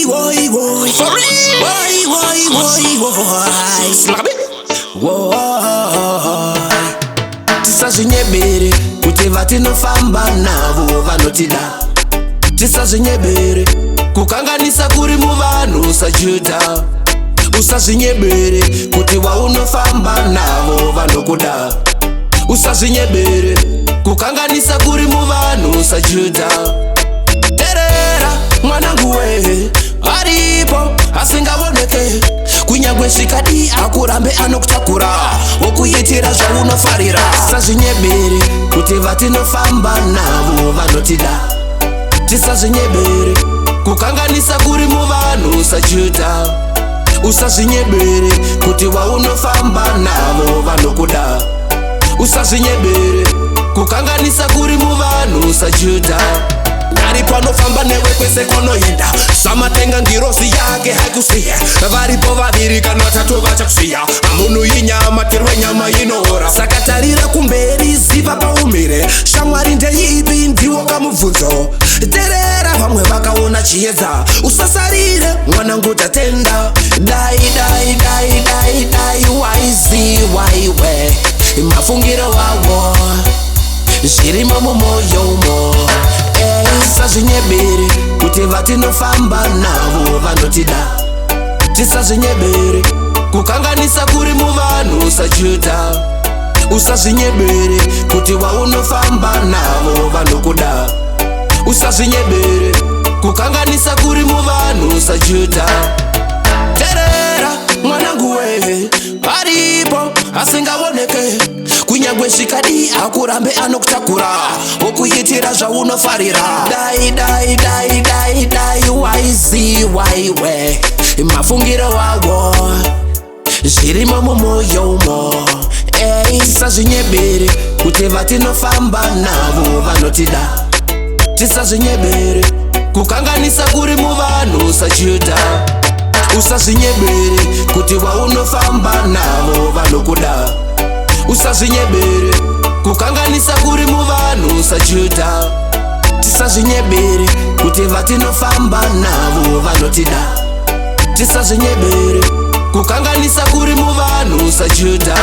woi, woi. For real. Woi, woi, woi, woi. Slap it. Woi. Tisazvinyebere kuti vatinofamba navo vanotida. Tisazvinyebere kukanganisa kuri muvanhu sajuta. Usazvinyebere kuti waunofamba navo vanokuda. Usazvinyebere kukanganisa kuri muvanhu sajuta. Terera mwanangu we, aripo asingaoneke. Kunyangwe svikadi akurambe anokutakura, wokuitira zvaunofarira. Tisazvinyebere kuti vatinofamba navo vanotida. Tisazvinyebere kukanganisa kuri muvanhu sajuta. Usazvinyebere kuti waunofamba navo vanokuda. Usazvinyebere kukanganisa kuri muvanhu sajuta. Aripo anofamba newe kwese kwanoenda, samatenga ngirozi yake haikusiya. Varipo vaviri kana vatatu vachakusiya, amunhu inyama terwe nyama inoora. Saka tarira kumberi, ziva paumire, shamwari ndeipi ndiwo kamubvunzo. Terera vamwe vakaona chiedza, usasarire mwanangu tatenda. Dai dai dai dai dai waizi waiwe mafungiro wawo zvirimo mumwoyo umo. Tisazvinyebere kuti vatinofamba navo vanotida. Tisazvinyebere kukanganisa kuri muvanhu sajuta. Usazvinyebere kuti waunofamba navo vanokuda. Usazvinyebere kukanganisa kuri muvanhu sajuta. Terera mwanangu we, aripo asingaoneke. Kunyangwe svikadi akurambe anokutakura, wokuitira zvaunofarira. Dai dai dai dai dai waizi waiwe mafungiro wawo zvirimo mumwoyo umo. Tisazvinyebere kuti vatinofamba navo vanotida. Tisazvinyebere kukanganisa kuri muvanhu sajuta. Usazvinyebere kuti waunofamba navo vanokuda. Usazvinyebere kukanganisa kuri muvanhu sajuta. Tisazvinyebere kuti vatinofamba navo vanotida. Tisazvinyebere kukanganisa kuri muvanhu sajuta.